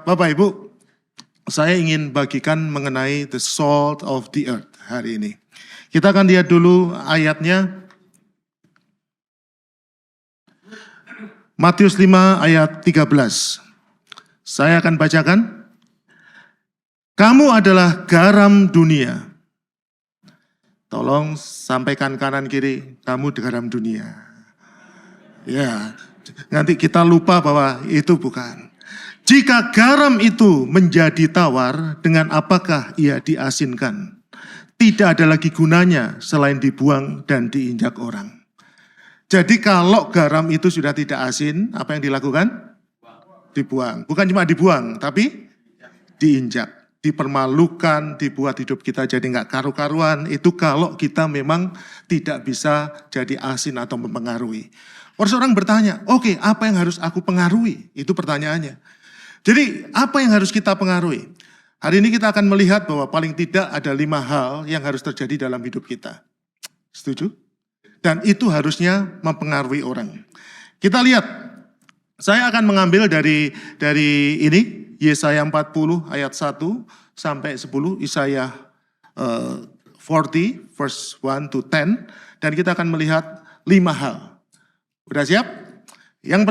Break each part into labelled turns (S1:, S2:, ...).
S1: Bapak Ibu, saya ingin bagikan mengenai the salt of the earth hari ini. Kita akan lihat dulu ayatnya. Matius 5 ayat 13. Saya akan bacakan. Kamu adalah garam dunia. Tolong sampaikan kanan kiri, kamu garam dunia. Ya, nanti kita lupa bahwa itu bukan. Jika garam itu menjadi tawar, dengan apakah ia diasinkan? Tidak ada lagi gunanya selain dibuang dan diinjak orang. Jadi kalau garam itu sudah tidak asin, apa yang dilakukan? Dibuang. Bukan cuma dibuang, tapi diinjak, dipermalukan, dibuat hidup kita jadi nggak karu-karuan. Itu kalau kita memang tidak bisa jadi asin atau mempengaruhi. Orang bertanya, oke, apa yang harus aku pengaruhi? Itu pertanyaannya. Jadi apa yang harus kita pengaruhi? Hari ini kita akan melihat bahwa paling tidak ada 5 hal yang harus terjadi dalam hidup kita. Setuju? Dan itu harusnya mempengaruhi orang. Kita lihat, saya akan mengambil dari ini, Yesaya 40 ayat 1 sampai 10, Yesaya 40 verse 1 to 10, dan kita akan melihat 5 hal. Udah siap? Yang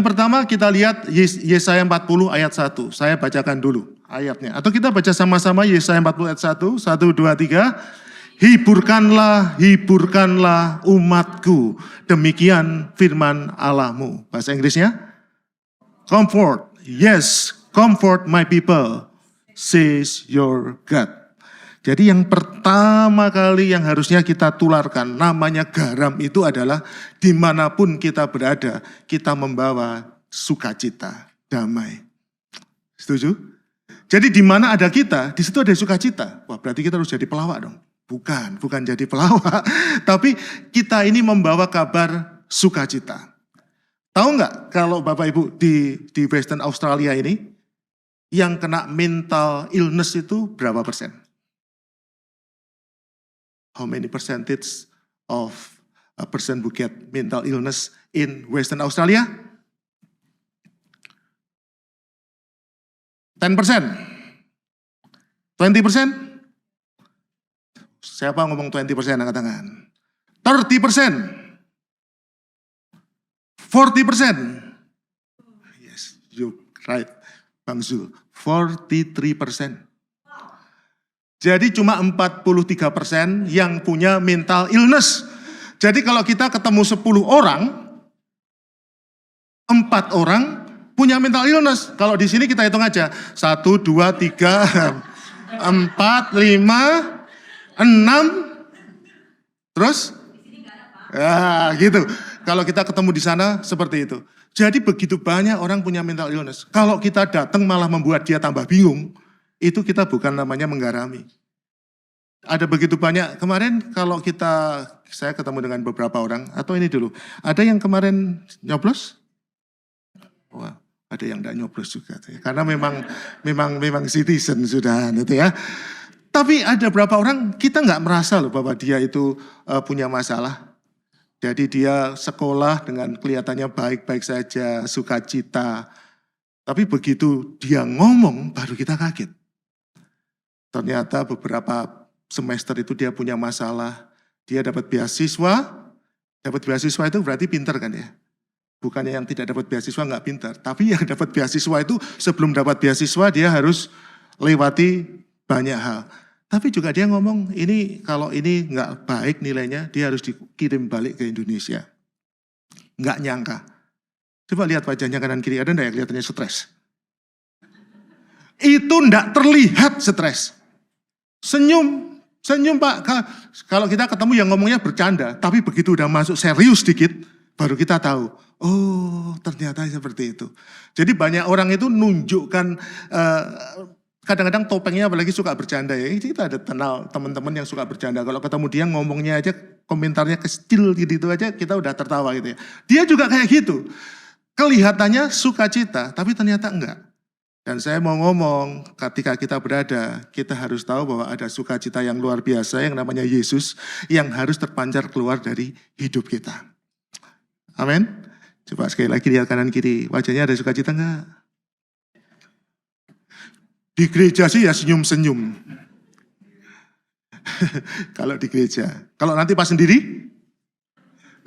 S1: pertama kita lihat Yesaya 40 ayat 1. Saya bacakan dulu ayatnya. Atau kita baca sama-sama Yesaya 40 ayat 1. 1, 2, 3. Hiburkanlah, hiburkanlah umatku. Demikian firman Allahmu. Bahasa Inggrisnya? Comfort. Yes, comfort my people, says your God. Jadi yang pertama kali yang harusnya kita tularkan, namanya garam itu adalah dimanapun kita berada, kita membawa sukacita, damai. Setuju? Jadi di mana ada kita, di situ ada sukacita. Wah, berarti kita harus jadi pelawak dong. Bukan jadi pelawak, tapi kita ini membawa kabar sukacita. Tahu nggak kalau Bapak Ibu di Western Australia ini, yang kena mental illness itu berapa persen? How many percentage of a person who get mental illness in Western Australia? 10%? 20%? Siapa ngomong 20% angkat tangan? 30%? 40%? Yes, you right, Bang Zul. 43%. Jadi cuma 43% yang punya mental illness. Jadi kalau kita ketemu 10 orang, 4 orang punya mental illness. Kalau di sini kita hitung aja. 1, 2, 3, 4, 5, 6, terus? Ya gitu. Kalau kita ketemu di sana seperti itu. Jadi begitu banyak orang punya mental illness. Kalau kita datang malah membuat dia tambah bingung, itu kita bukan namanya menggarami. Ada begitu banyak, kemarin kalau saya ketemu dengan beberapa orang, atau ini dulu, ada yang kemarin nyoblos? Wah, ada yang enggak nyoblos juga. Karena memang citizen sudah itu ya. Tapi ada beberapa orang, kita nggak merasa loh bahwa dia itu punya masalah. Jadi dia sekolah dengan kelihatannya baik-baik saja, sukacita. Tapi begitu dia ngomong, baru kita kaget. Ternyata beberapa semester itu dia punya masalah. Dia dapat beasiswa. Dapat beasiswa itu berarti pintar kan ya? Bukannya yang tidak dapat beasiswa nggak pintar. Tapi yang dapat beasiswa itu sebelum dapat beasiswa dia harus lewati banyak hal. Tapi juga dia ngomong, ini kalau ini nggak baik nilainya, dia harus dikirim balik ke Indonesia. Nggak nyangka. Coba lihat wajahnya kanan kiri, ada nggak yang kelihatannya stres? Itu nggak terlihat stres. Senyum Pak. Kalau kita ketemu yang ngomongnya bercanda, tapi begitu udah masuk serius dikit, baru kita tahu, oh ternyata seperti itu. Jadi banyak orang itu nunjukkan, kadang-kadang topengnya apalagi suka bercanda ya. Kita ada kenal teman-teman yang suka bercanda. Kalau ketemu dia ngomongnya aja, komentarnya kecil gitu aja, kita udah tertawa gitu ya. Dia juga kayak gitu. Kelihatannya sukacita, tapi ternyata enggak. Dan saya mau ngomong, ketika kita berada, kita harus tahu bahwa ada sukacita yang luar biasa yang namanya Yesus, yang harus terpancar keluar dari hidup kita. Amin. Coba sekali lagi lihat kanan kiri, wajahnya ada sukacita enggak? Di gereja sih ya senyum-senyum. Kalau di gereja. Kalau nanti pas sendiri,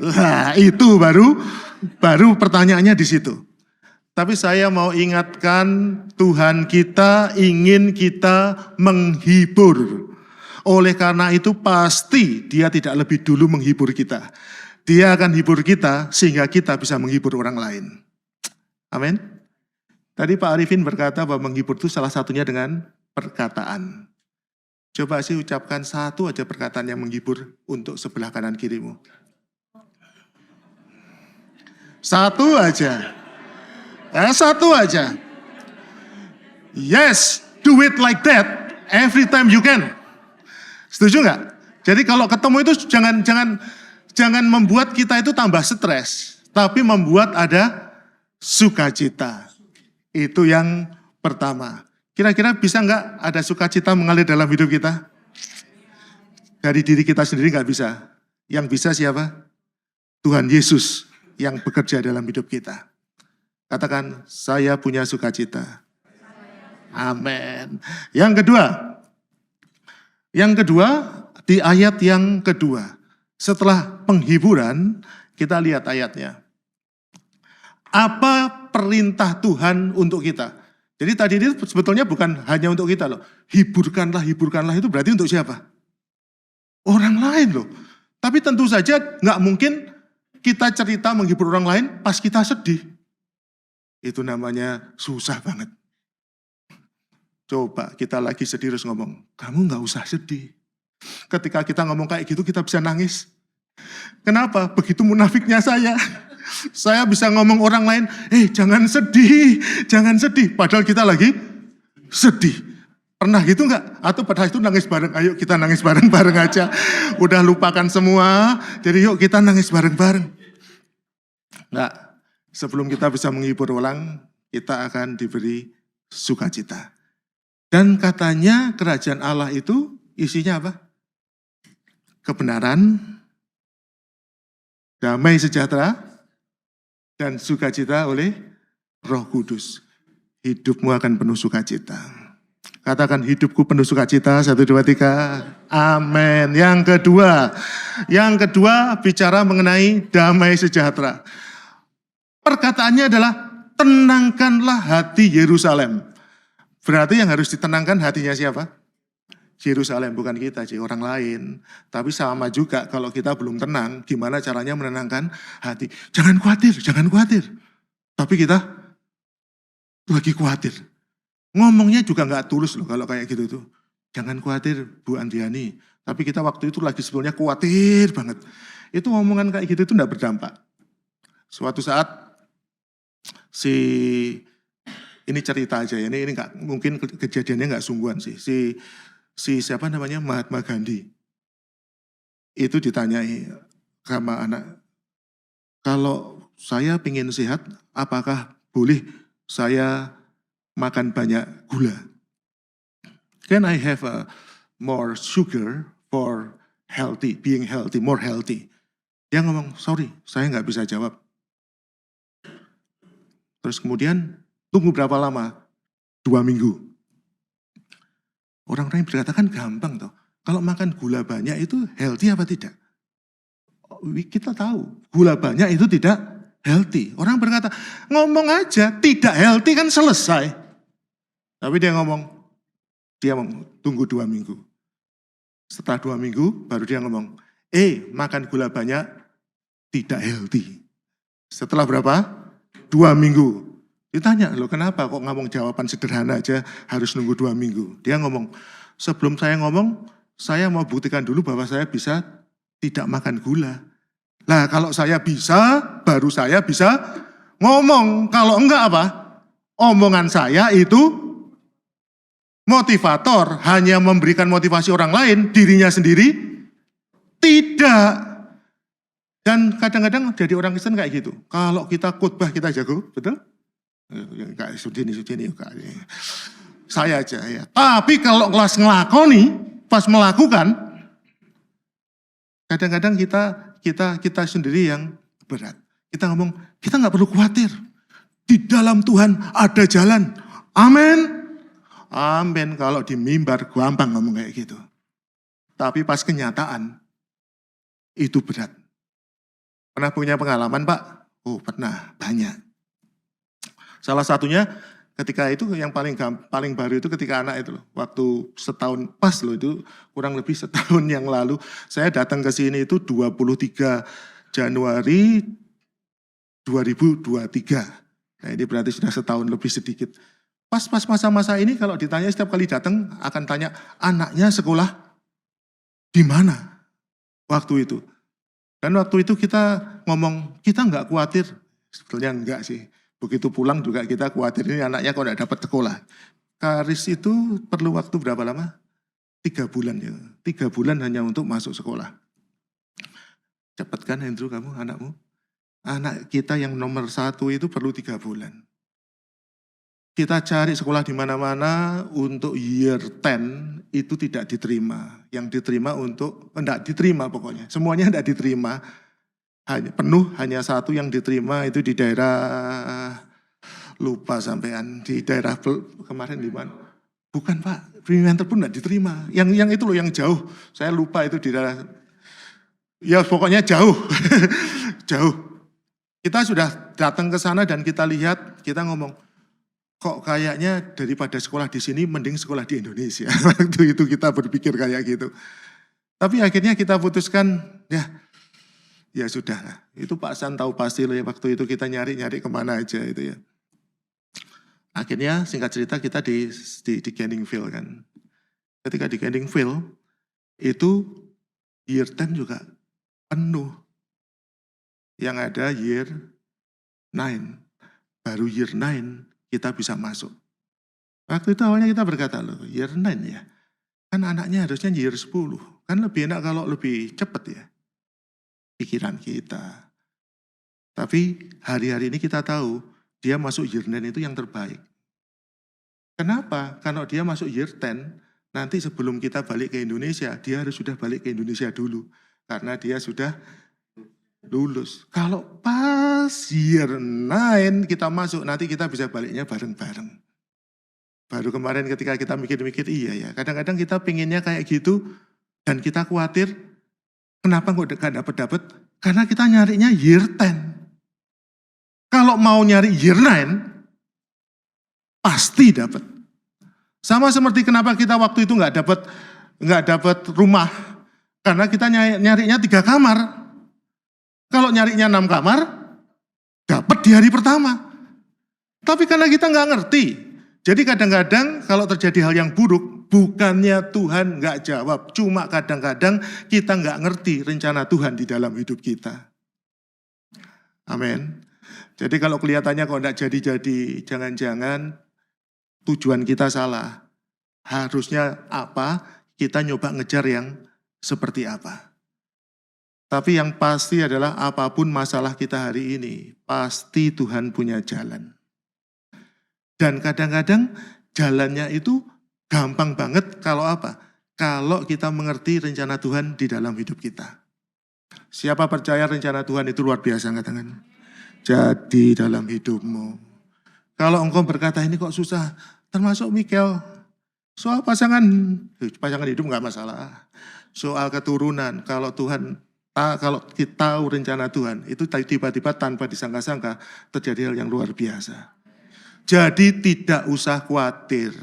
S1: lah itu baru pertanyaannya di situ. Tapi saya mau ingatkan, Tuhan kita ingin kita menghibur. Oleh karena itu pasti dia tidak lebih dulu menghibur kita. Dia akan hibur kita sehingga kita bisa menghibur orang lain. Amin. Tadi Pak Arifin berkata bahwa menghibur itu salah satunya dengan perkataan. Coba sih ucapkan satu aja perkataan yang menghibur untuk sebelah kanan kirimu. Satu aja. Satu aja. Yes, do it like that every time you can. Setuju nggak? Jadi kalau ketemu itu jangan membuat kita itu tambah stres, tapi membuat ada sukacita. Itu yang pertama. Kira-kira bisa nggak ada sukacita mengalir dalam hidup kita? Dari diri kita sendiri nggak bisa. Yang bisa siapa? Tuhan Yesus yang bekerja dalam hidup kita. Katakan, saya punya sukacita. Amin. Yang kedua, di ayat yang kedua. Setelah penghiburan, kita lihat ayatnya. Apa perintah Tuhan untuk kita? Jadi tadi ini sebetulnya bukan hanya untuk kita loh. Hiburkanlah itu berarti untuk siapa? Orang lain loh. Tapi tentu saja nggak mungkin kita cerita menghibur orang lain pas kita sedih. Itu namanya susah banget. Coba kita lagi sedih terus ngomong, kamu nggak usah sedih. Ketika kita ngomong kayak gitu kita bisa nangis. Kenapa? Begitu munafiknya saya. Saya bisa ngomong orang lain, jangan sedih. Padahal kita lagi sedih. Pernah gitu nggak? Atau padahal itu nangis bareng, ayo kita nangis bareng-bareng aja. Udah lupakan semua, jadi yuk kita nangis bareng-bareng. Nggak. Sebelum kita bisa menghibur orang, kita akan diberi sukacita. Dan katanya kerajaan Allah itu isinya apa? Kebenaran, damai sejahtera, dan sukacita oleh Roh Kudus. Hidupmu akan penuh sukacita. Katakan hidupku penuh sukacita, 1, 2, 3. Amin. Yang kedua bicara mengenai damai sejahtera. Perkataannya adalah tenangkanlah hati Yerusalem. Berarti yang harus ditenangkan hatinya siapa? Yerusalem, bukan kita, orang lain. Tapi sama juga kalau kita belum tenang, gimana caranya menenangkan hati? Jangan khawatir. Tapi kita lagi khawatir. Ngomongnya juga nggak tulus loh kalau kayak gitu tuh. Jangan khawatir Bu Andriani. Tapi kita waktu itu lagi sebetulnya khawatir banget. Itu omongan kayak gitu itu nggak berdampak. Suatu saat ini cerita aja ya, ini nggak mungkin kejadiannya nggak sungguhan sih. Si siapa namanya Mahatma Gandhi itu ditanyai sama anak, kalau saya ingin sehat, apakah boleh saya makan banyak gula? Can I have more sugar for being healthy, more healthy? Dia ngomong, sorry, saya nggak bisa jawab. Terus kemudian tunggu berapa lama? 2 minggu. Orang-orang yang berkata kan gampang toh. Kalau makan gula banyak itu healthy apa tidak? Kita tahu gula banyak itu tidak healthy. Orang berkata ngomong aja tidak healthy kan selesai. Tapi dia ngomong tunggu 2 minggu. Setelah 2 minggu baru dia ngomong, makan gula banyak tidak healthy. Setelah berapa? 2 minggu. Ditanya, loh kenapa kok ngomong jawaban sederhana aja harus nunggu 2 minggu. Dia ngomong, sebelum saya ngomong, saya mau buktikan dulu bahwa saya bisa tidak makan gula. Nah kalau saya bisa, baru saya bisa ngomong. Kalau enggak apa? Omongan saya itu motivator, hanya memberikan motivasi orang lain, dirinya sendiri tidak. Dan kadang-kadang jadi orang Kristen kayak gitu. Kalau kita khotbah kita jago, betul? Enggak, sudah ini. Saya aja ya. Tapi kalau kelas ngelakoni, pas melakukan, kadang-kadang kita sendiri yang berat. Kita ngomong, kita nggak perlu khawatir. Di dalam Tuhan ada jalan. Amin. amin. Kalau di mimbar gampang ngomong kayak gitu. Tapi pas kenyataan, itu berat. Pernah punya pengalaman Pak? Oh pernah, banyak. Salah satunya ketika itu yang paling baru itu ketika anak itu loh, waktu setahun pas loh itu kurang lebih setahun yang lalu saya datang ke sini itu 23 Januari 2023. Nah ini berarti sudah setahun lebih sedikit. Pas masa-masa ini kalau ditanya setiap kali datang akan tanya anaknya sekolah di mana waktu itu. Dan waktu itu kita ngomong kita nggak khawatir, sebetulnya enggak sih. Begitu pulang juga kita khawatir ini anaknya kok tidak dapat sekolah. Karis itu perlu waktu berapa lama? 3 bulan ya. 3 bulan hanya untuk masuk sekolah. Cepat kan Hendro kamu anakmu? Anak kita yang nomor 1 itu perlu 3 bulan. Kita cari sekolah di mana-mana untuk year 10 itu tidak diterima. Yang diterima enggak diterima pokoknya. Semuanya enggak diterima. Hanya 1 yang diterima itu di daerah, lupa sampean, di daerah kemarin di mana? Bukan Pak, Fremantle pun enggak diterima. Yang itu loh yang jauh. Saya lupa itu di daerah, ya pokoknya jauh. Jauh. Kita sudah datang ke sana dan kita lihat, kita ngomong, kok kayaknya daripada sekolah di sini mending sekolah di Indonesia. Waktu itu kita berpikir kayak gitu. Tapi akhirnya kita putuskan ya sudah. Itu Pak San tahu pasti loh ya waktu itu kita nyari-nyari kemana aja itu ya. Akhirnya singkat cerita kita di Canningville kan. Ketika di Canningville itu year 10 juga penuh. Yang ada year 9. Baru year 9 kita bisa masuk. Waktu itu awalnya kita berkata loh, year 9 ya. Kan anaknya harusnya year 10. Kan lebih enak kalau lebih cepat ya. Pikiran kita. Tapi hari-hari ini kita tahu, dia masuk year 9 itu yang terbaik. Kenapa? Kalau dia masuk year 10, nanti sebelum kita balik ke Indonesia, dia harus sudah balik ke Indonesia dulu. Karena dia sudah lulus. Kalau pas year 9 kita masuk, nanti kita bisa baliknya bareng-bareng. Baru kemarin ketika kita mikir-mikir, iya ya, kadang-kadang kita pengennya kayak gitu, dan kita khawatir, kenapa kok gak dapet-dapet? Karena kita nyarinya year 10. Kalau mau nyari year 9, pasti dapat. Sama seperti kenapa kita waktu itu nggak dapat rumah, karena kita nyarinya 3 kamar. Kalau nyarinya 6 kamar, dapat di hari pertama. Tapi karena kita nggak ngerti, jadi kadang-kadang kalau terjadi hal yang buruk, bukannya Tuhan nggak jawab, cuma kadang-kadang kita nggak ngerti rencana Tuhan di dalam hidup kita. Amin. Jadi kalau kelihatannya kok nggak jadi-jadi, jangan-jangan tujuan kita salah. Harusnya apa, kita nyoba ngejar yang seperti apa. Tapi yang pasti adalah apapun masalah kita hari ini, pasti Tuhan punya jalan. Dan kadang-kadang jalannya itu gampang banget kalau apa? Kalau kita mengerti rencana Tuhan di dalam hidup kita. Siapa percaya rencana Tuhan itu luar biasa, katakan? Jadi dalam hidupmu. Kalau engkau berkata ini kok susah, termasuk Mikel. Soal pasangan hidup nggak masalah. Soal keturunan, kalau kita tahu rencana Tuhan, itu tiba-tiba tanpa disangka-sangka terjadi hal yang luar biasa. Jadi tidak usah khawatir.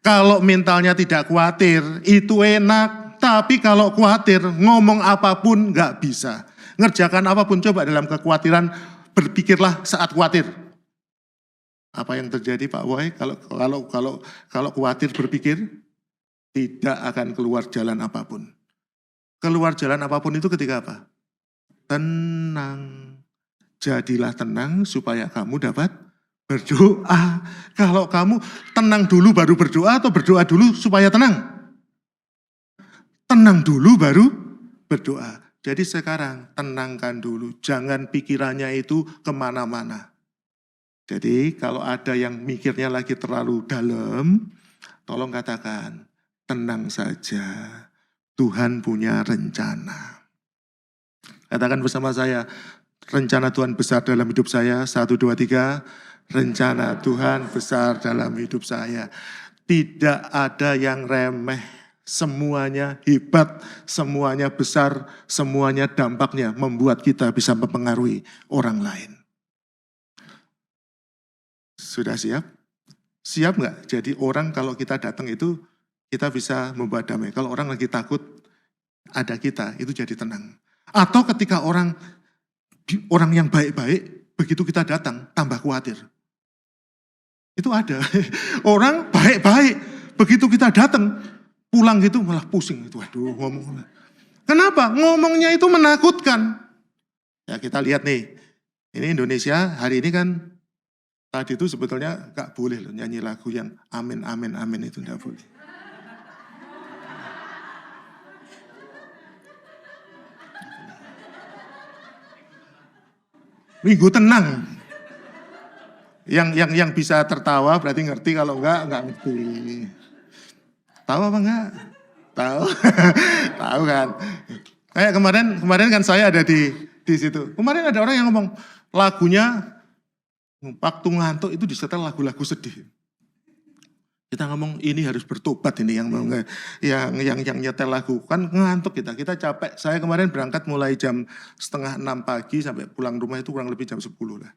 S1: Kalau mentalnya tidak khawatir, itu enak. Tapi kalau khawatir, ngomong apapun nggak bisa. Ngerjakan apapun, coba dalam kekhawatiran, berpikirlah saat khawatir. Apa yang terjadi Pak Woy? Kalau khawatir berpikir, tidak akan keluar jalan apapun. Keluar jalan apapun itu ketika apa? Tenang. Jadilah tenang supaya kamu dapat berdoa. Kalau kamu tenang dulu baru berdoa atau berdoa dulu supaya tenang? Tenang dulu baru berdoa. Jadi sekarang tenangkan dulu. Jangan pikirannya itu kemana-mana. Jadi kalau ada yang mikirnya lagi terlalu dalam, tolong katakan, tenang saja. Tuhan punya rencana. Katakan bersama saya, rencana Tuhan besar dalam hidup saya. 1, 2, 3. Rencana Tuhan besar dalam hidup saya. Tidak ada yang remeh, semuanya hebat, semuanya besar, semuanya dampaknya membuat kita bisa mempengaruhi orang lain. Sudah siap? Siap nggak? Jadi orang kalau kita datang itu, kita bisa membawa damai. Kalau orang lagi takut, ada kita, itu jadi tenang. Atau ketika orang yang baik-baik, begitu kita datang, tambah khawatir. Itu ada. Orang baik-baik, begitu kita datang, pulang gitu malah pusing. Itu aduh ngomong. Kenapa? Ngomongnya itu menakutkan. Ya kita lihat nih, ini Indonesia hari ini kan, tadi itu sebetulnya gak boleh loh nyanyi lagu yang amin, amin, amin itu gak boleh. Minggu tenang. Yang bisa tertawa berarti ngerti, kalau enggak ngerti. Tahu apa enggak? Tahu. Tahu kan. Kayak kemarin kan saya ada di situ. Kemarin ada orang yang ngomong lagunya waktu ngantuk itu disetel lagu-lagu sedih. Kita ngomong ini harus bertobat ini yang nyetel lagu kan ngantuk kita capek. Saya kemarin berangkat mulai jam 5:30 pagi sampai pulang rumah itu kurang lebih jam 10 lah.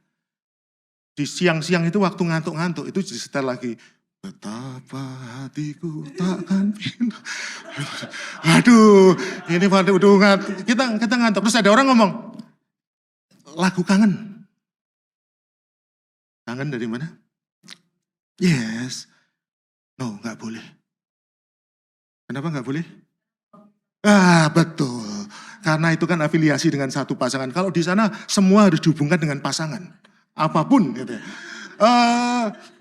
S1: Di siang-siang itu waktu ngantuk-ngantuk itu disetel lagi. Betapa hatiku takkan pindah. Aduh, ini udah kita ngantuk. Terus ada orang ngomong, lagu kangen. Kangen dari mana? Yes. No, nggak boleh. Kenapa nggak boleh? Betul. Karena itu kan afiliasi dengan satu pasangan. Kalau di sana semua harus dihubungkan dengan pasangan. Apapun gitu.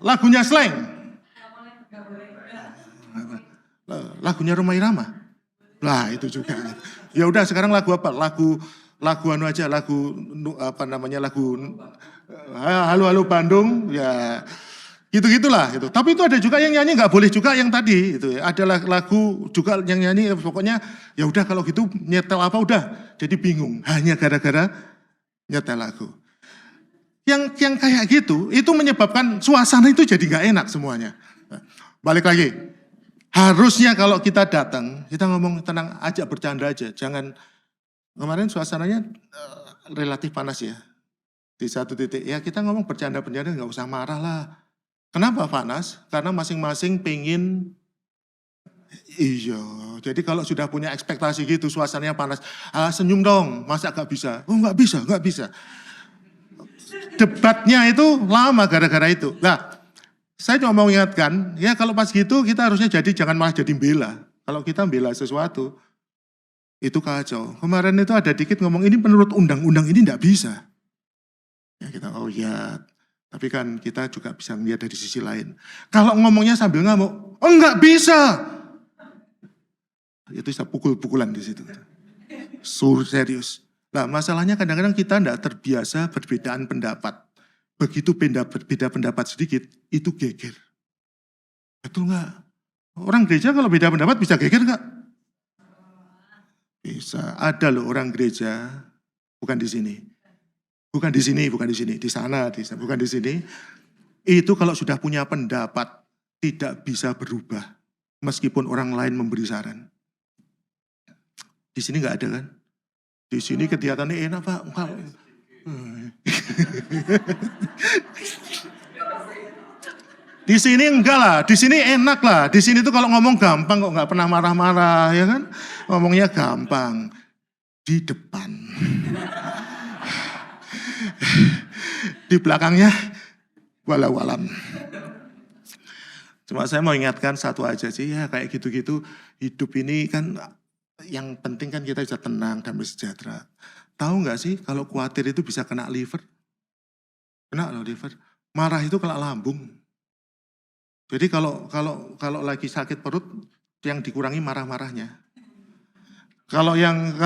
S1: Lagunya Slank. Lagunya Rhoma Irama. Lah itu juga. Ya udah sekarang lagu apa? Lagu anu aja, lagu Halo Halo Bandung ya. Gitu-gitulah gitu. Tapi itu ada juga yang nyanyi nggak boleh juga yang tadi itu. Ada lagu juga yang nyanyi pokoknya ya udah kalau gitu nyetel apa udah jadi bingung hanya gara-gara nyetel lagu. Yang kayak gitu, itu menyebabkan suasana itu jadi gak enak semuanya. Balik lagi, harusnya kalau kita datang, kita ngomong tenang, ajak bercanda aja. Jangan, kemarin suasananya relatif panas ya. Di satu titik, ya kita ngomong bercanda-bercanda gak usah marah lah. Kenapa panas? Karena masing-masing pengen, iya. Jadi kalau sudah punya ekspektasi gitu, suasananya panas, senyum dong, masa gak bisa? Oh gak bisa. Debatnya itu lama gara-gara itu. Nah, saya cuma mau ingatkan, ya kalau pas gitu kita harusnya jangan malah jadi bela. Kalau kita bela sesuatu, itu kacau. Kemarin itu ada dikit ngomong, ini menurut undang-undang ini enggak bisa. Ya kita, oh ya, tapi kan kita juga bisa melihat dari sisi lain. Kalau ngomongnya sambil ngamuk, oh enggak bisa. Itu bisa pukul-pukulan di situ. Serius. Nah masalahnya kadang-kadang kita tidak terbiasa perbedaan pendapat. Begitu beda pendapat sedikit, itu geger. Betul nggak? Orang gereja kalau beda pendapat bisa geger nggak? Bisa. Ada loh orang gereja, bukan di sini. Di sana, bukan di sini. Itu kalau sudah punya pendapat, tidak bisa berubah. Meskipun orang lain memberi saran. Di sini nggak ada kan? Di sini kegiatannya enak Pak. Di sini enggak lah, di sini enak lah. Di sini tuh kalau ngomong gampang kok, nggak pernah marah-marah ya kan? Ngomongnya gampang. Di depan. Di belakangnya walau-walam. Cuma saya mau ingatkan satu aja sih, ya kayak gitu-gitu. Hidup ini kan yang penting kan kita bisa tenang dan bersejahtera. Tahu nggak sih kalau khawatir itu bisa kena liver? Kena loh liver. Marah itu kena lambung. Jadi kalau lagi sakit perut yang dikurangi marah-marahnya. Kalau yang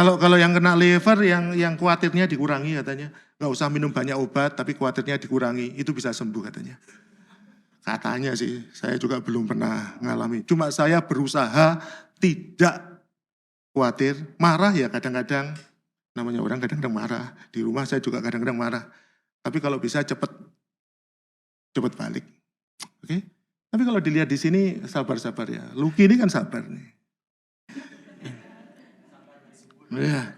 S1: kena liver yang khawatirnya dikurangi katanya. Nggak usah minum banyak obat tapi khawatirnya dikurangi. Itu bisa sembuh katanya. Katanya sih, saya juga belum pernah ngalami. Cuma saya berusaha tidak khawatir, marah ya kadang-kadang. Namanya orang kadang-kadang marah. Di rumah saya juga kadang-kadang marah. Tapi kalau bisa cepat balik. Oke? Tapi kalau dilihat di sini sabar-sabar ya. Lucky ini kan sabar nih. Ya.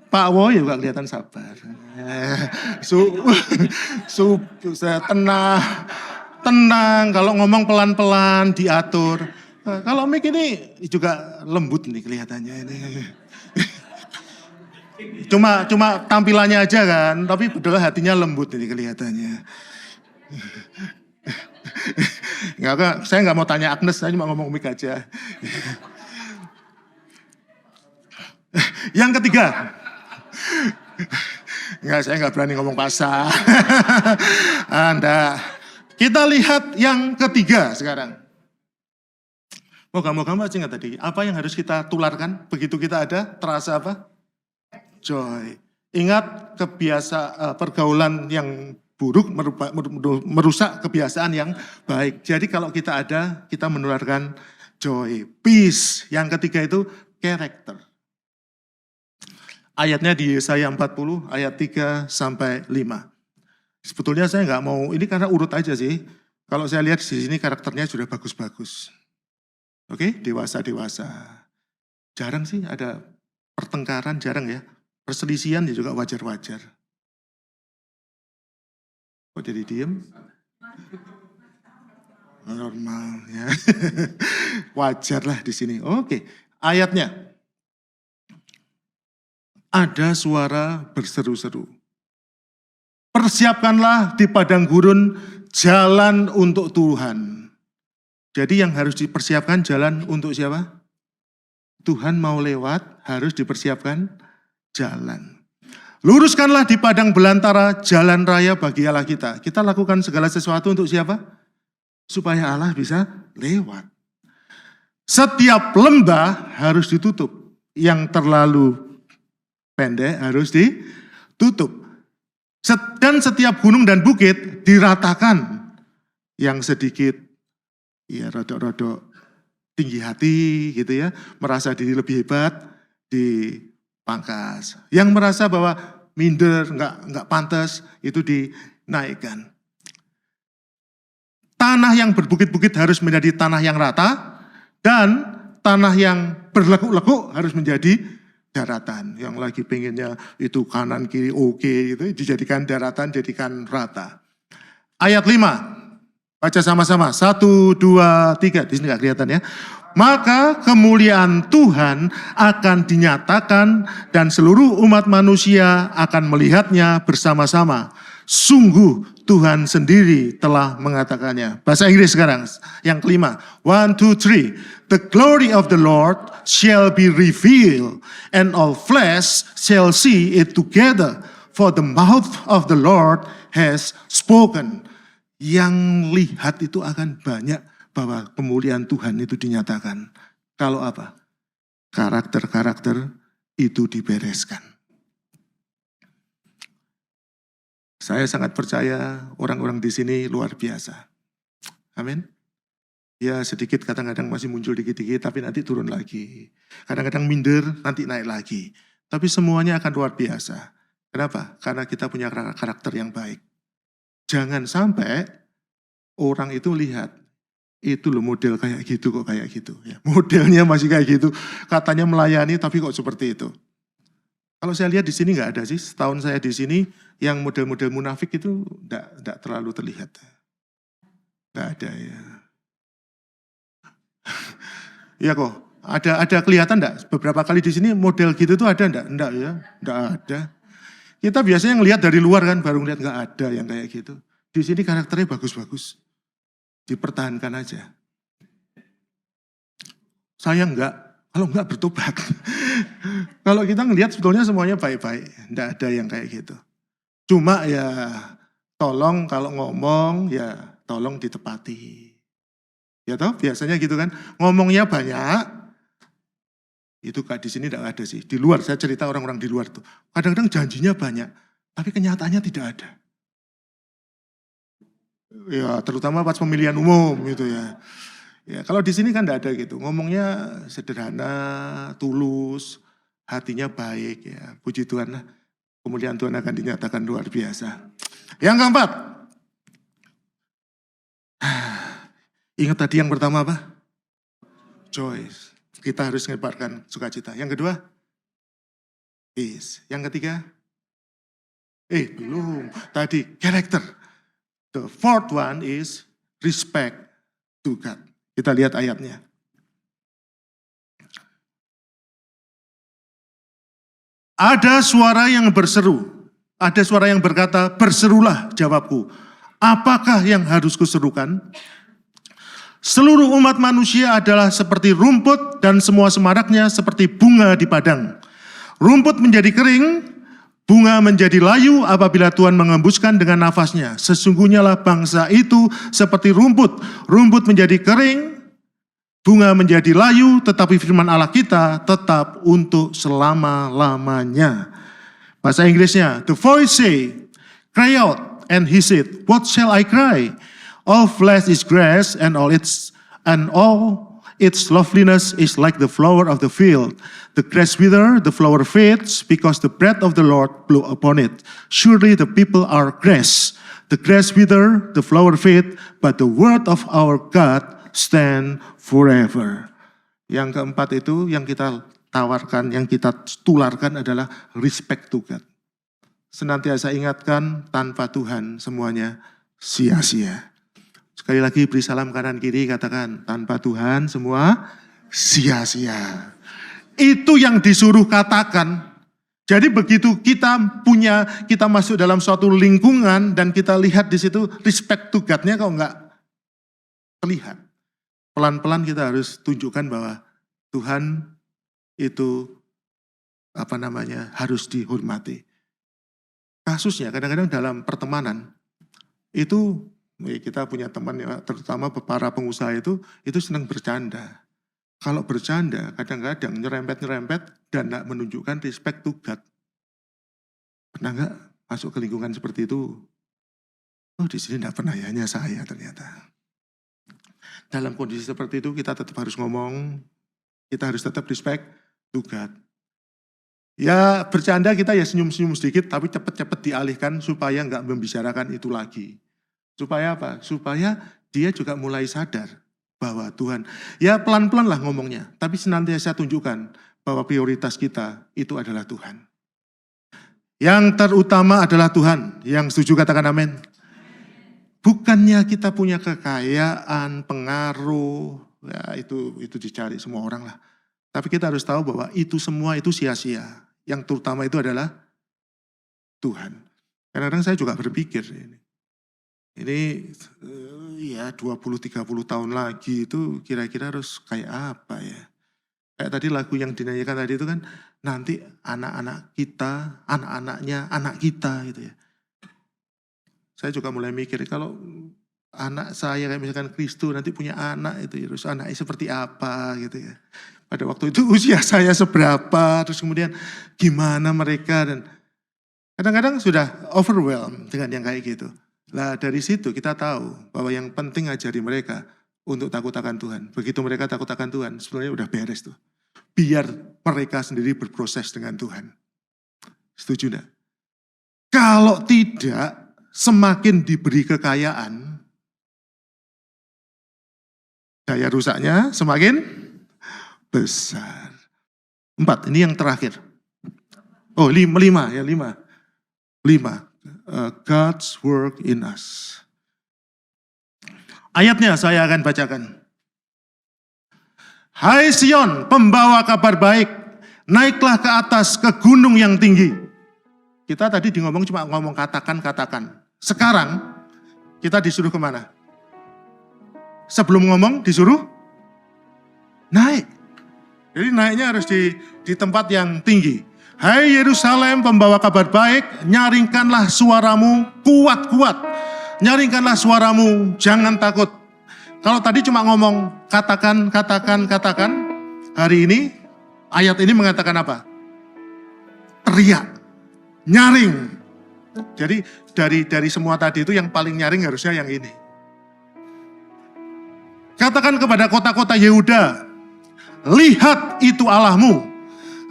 S1: Pak Wo juga kelihatan sabar. Saya tenang. Kalau ngomong pelan-pelan, diatur. Kalau Mik ini juga lembut nih kelihatannya ini. Cuma tampilannya aja kan, tapi betul hatinya lembut ini kelihatannya. Saya nggak mau tanya Agnes, saya cuma ngomong Mik aja. Yang ketiga, saya nggak berani ngomong pasar. Anda, kita lihat yang ketiga sekarang. Moga-moga masih ingat tadi, apa yang harus kita tularkan begitu kita ada, terasa apa? Joy. Ingat pergaulan yang buruk merusak kebiasaan yang baik. Jadi kalau kita ada, kita menularkan joy, peace. Yang ketiga itu karakter. Ayatnya di Yesaya 40 ayat 3 sampai 5. Sebetulnya saya nggak mau, ini karena urut aja sih. Kalau saya lihat di sini karakternya sudah bagus-bagus. Oke, dewasa-dewasa. Jarang sih ada pertengkaran, jarang ya. Perselisihan juga wajar-wajar. Kok jadi diem? Normal ya. Wajar lah di sini. Oke, ayatnya. Ada suara berseru-seru. Persiapkanlah di padang gurun jalan untuk Tuhan. Jadi yang harus dipersiapkan jalan untuk siapa? Tuhan mau lewat, harus dipersiapkan jalan. Luruskanlah di padang belantara jalan raya bagi Allah kita. Kita lakukan segala sesuatu untuk siapa? Supaya Allah bisa lewat. Setiap lembah harus ditutup. Yang terlalu pendek harus ditutup. Dan setiap gunung dan bukit diratakan. Yang sedikit, ya rodok-rodok tinggi hati gitu ya. Merasa diri lebih hebat, dipangkas. Yang merasa bahwa minder, enggak pantas, itu dinaikkan. Tanah yang berbukit-bukit harus menjadi tanah yang rata, dan tanah yang berlekuk-lekuk harus menjadi daratan. Yang lagi pengennya itu kanan kiri oke, itu dijadikan daratan, jadikan rata. Ayat 5, baca sama-sama. 1, 2, 3, di sini nggak kelihatan ya. Maka kemuliaan Tuhan akan dinyatakan dan seluruh umat manusia akan melihatnya bersama-sama. Sungguh Tuhan sendiri telah mengatakannya. Bahasa Inggris sekarang, yang kelima. 1, 2, 3. The glory of the Lord shall be revealed, and all flesh shall see it together, for the mouth of the Lord has spoken. Yang lihat itu akan banyak bahwa kemuliaan Tuhan itu dinyatakan. Kalau apa? Karakter-karakter itu dibereskan. Saya sangat percaya orang-orang di sini luar biasa. Amin. Ya sedikit kadang-kadang masih muncul dikit-dikit, tapi nanti turun lagi. Kadang-kadang minder, nanti naik lagi. Tapi semuanya akan luar biasa. Kenapa? Karena kita punya karakter yang baik. Jangan sampai orang itu lihat, itu loh model kayak gitu kok kayak gitu. Ya, modelnya masih kayak gitu, katanya melayani tapi kok seperti itu. Kalau saya lihat di sini nggak ada sih, setahun saya di sini yang model-model munafik itu nggak terlalu terlihat. Nggak ada ya. Iya kok, ada kelihatan enggak? Beberapa kali di sini model gitu tuh ada enggak? Enggak ya, enggak ada. Kita biasanya ngelihat dari luar kan, baru ngelihat enggak ada yang kayak gitu. Di sini karakternya bagus-bagus. Dipertahankan aja. Saya enggak, kalau enggak bertobat. Kalau kita ngelihat sebetulnya semuanya baik-baik, enggak ada yang kayak gitu. Cuma ya tolong kalau ngomong ya tolong ditepati. Ya toh, biasanya gitu kan. Ngomongnya banyak, itu di sini tidak ada sih. Di luar, saya cerita orang-orang di luar tuh. Kadang-kadang janjinya banyak, tapi kenyataannya tidak ada. Ya, terutama pas pemilihan umum gitu ya. Ya, kalau di sini kan tidak ada gitu. Ngomongnya sederhana, tulus, hatinya baik ya. Puji Tuhan lah. Kemuliaan Tuhan akan dinyatakan luar biasa. Yang keempat. Ingat tadi yang pertama apa? Joy. Kita harus menyebarkan sukacita. Yang kedua? Peace. Yang ketiga? Belum. Tadi, character. The fourth one is respect to God. Kita lihat ayatnya. Ada suara yang berseru. Ada suara yang berkata, berserulah, jawabku. Apakah yang harus kuserukan? Seluruh umat manusia adalah seperti rumput dan semua semaraknya seperti bunga di padang. Rumput menjadi kering, bunga menjadi layu apabila Tuhan mengembuskan dengan nafasnya. Sesungguhnya lah bangsa itu seperti rumput. Rumput menjadi kering, bunga menjadi layu, tetapi firman Allah kita tetap untuk selama-lamanya. Bahasa Inggrisnya, the voice say, cry out, and he said, what shall I cry? All flesh is grass, and all its loveliness is like the flower of the field. The grass wither, the flower fades, because the breath of the Lord blew upon it. Surely the people are grass. The grass wither, the flower fade, but the word of our God stand forever. Yang keempat itu yang kita tawarkan, yang kita tularkan adalah respect to God. Senantiasa ingatkan, tanpa Tuhan semuanya sia-sia. Sekali lagi beri salam kanan kiri, katakan, tanpa Tuhan semua sia-sia. Itu yang disuruh katakan. Jadi begitu kita masuk dalam suatu lingkungan dan kita lihat di situ respect to God-nya kok enggak terlihat. Pelan-pelan kita harus tunjukkan bahwa Tuhan itu harus dihormati. Kasusnya kadang-kadang dalam pertemanan itu kita punya teman ya, terutama para pengusaha itu senang bercanda. Kalau bercanda kadang-kadang nyerempet dan tidak menunjukkan respect to God. Pernah nggak masuk ke lingkungan seperti itu? Oh, di sini tidak pernah ya, hanya saya ternyata. Dalam kondisi seperti itu kita tetap harus ngomong, kita harus tetap respect to God. Ya bercanda kita ya senyum-senyum sedikit, tapi cepat-cepat dialihkan supaya nggak membicarakan itu lagi. Supaya apa? Supaya dia juga mulai sadar bahwa Tuhan, ya pelan-pelan lah ngomongnya, tapi senantiasa tunjukkan bahwa prioritas kita itu adalah Tuhan. Yang terutama adalah Tuhan. Yang setuju katakan amin. Bukannya kita punya kekayaan, pengaruh, ya itu dicari semua orang lah. Tapi kita harus tahu bahwa itu semua itu sia-sia. Yang terutama itu adalah Tuhan. Kadang-kadang saya juga berpikir ini ya 20-30 tahun lagi itu kira-kira harus kayak apa ya. Kayak tadi lagu yang dinyanyikan tadi itu kan nanti anak-anak kita, anak-anaknya anak kita gitu ya. Saya juga mulai mikir kalau anak saya kayak misalkan Kristo nanti punya anak itu terus anaknya seperti apa gitu ya. Pada waktu itu usia saya seberapa, terus kemudian gimana mereka, dan kadang-kadang sudah overwhelmed dengan yang kayak gitu. Nah dari situ kita tahu bahwa yang penting ajari mereka untuk takut akan Tuhan. Begitu mereka takut akan Tuhan, sebenarnya udah beres tuh. Biar mereka sendiri berproses dengan Tuhan. Setuju enggak? Kalau tidak, semakin diberi kekayaan, daya rusaknya semakin besar. 4, ini yang terakhir. Oh 5. God's work in us. Ayatnya saya akan bacakan. Hai Sion, pembawa kabar baik, naiklah ke atas ke gunung yang tinggi. Kita tadi cuma ngomong katakan. Sekarang kita disuruh kemana? Sebelum ngomong disuruh naik. Jadi naiknya harus di tempat yang tinggi. Hai Yerusalem, pembawa kabar baik, nyaringkanlah suaramu kuat-kuat. Nyaringkanlah suaramu, jangan takut. Kalau tadi cuma ngomong katakan. Hari ini, ayat ini mengatakan apa? Teriak, nyaring. Jadi dari semua tadi itu yang paling nyaring harusnya yang ini. Katakan kepada kota-kota Yehuda, lihat itu Allahmu,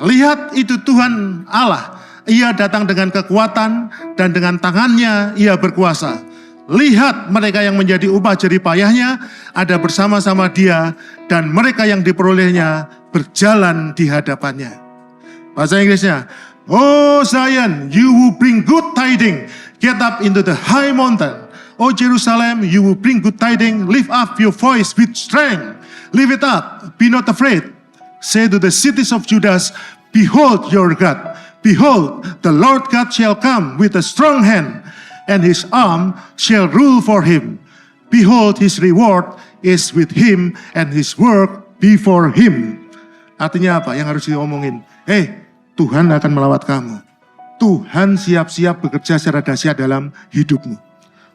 S1: lihat itu Tuhan Allah. Ia datang dengan kekuatan dan dengan tangannya ia berkuasa. Lihat mereka yang menjadi upah jerih payahnya ada bersama-sama dia, dan mereka yang diperolehnya berjalan di hadapannya. Bahasa Inggrisnya, Oh Zion, you will bring good tidings, get up into the high mountain. O Jerusalem, you will bring good tidings, lift up your voice with strength. Lift it up, be not afraid. Say to the cities of Judah, behold your God. Behold, the Lord God shall come with a strong hand, and his arm shall rule for him. Behold, his reward is with him, and his work before him. Artinya apa yang harus diomongin? Tuhan akan melawat kamu. Tuhan siap-siap bekerja secara dahsyat dalam hidupmu.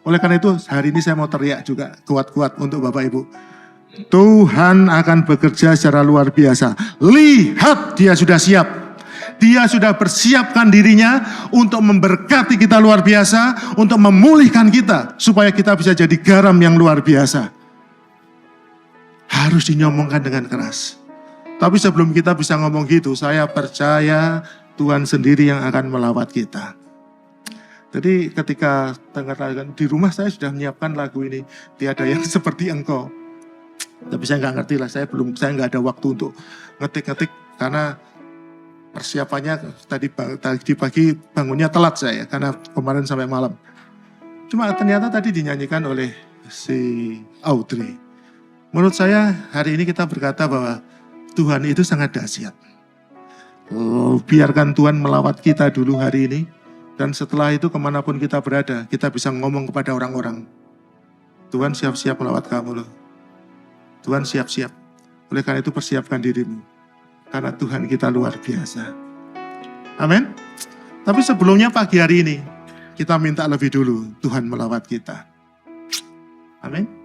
S1: Oleh karena itu, hari ini saya mau teriak juga kuat-kuat untuk Bapak Ibu. Tuhan akan bekerja secara luar biasa. Lihat, dia sudah siap. Dia sudah persiapkan dirinya untuk memberkati kita luar biasa, untuk memulihkan kita, supaya kita bisa jadi garam yang luar biasa. Harus dinyomongkan dengan keras. Tapi sebelum kita bisa ngomong gitu, saya percaya Tuhan sendiri yang akan melawat kita. Jadi ketika di rumah saya sudah menyiapkan lagu ini, tiada yang seperti engkau. Tapi saya nggak ngerti lah, saya nggak ada waktu untuk ngetik-ngetik karena persiapannya tadi pagi bangunnya telat saya karena kemarin sampai malam. Cuma ternyata tadi dinyanyikan oleh si Audrey. Menurut saya hari ini kita berkata bahwa Tuhan itu sangat dahsyat. Biarkan Tuhan melawat kita dulu hari ini. Dan setelah itu kemanapun kita berada, kita bisa ngomong kepada orang-orang. Tuhan siap-siap melawat kamu loh. Tuhan siap-siap. Oleh karena itu persiapkan dirimu. Karena Tuhan kita luar biasa. Amin. Tapi sebelumnya pagi hari ini, kita minta lebih dulu Tuhan melawat kita. Amin.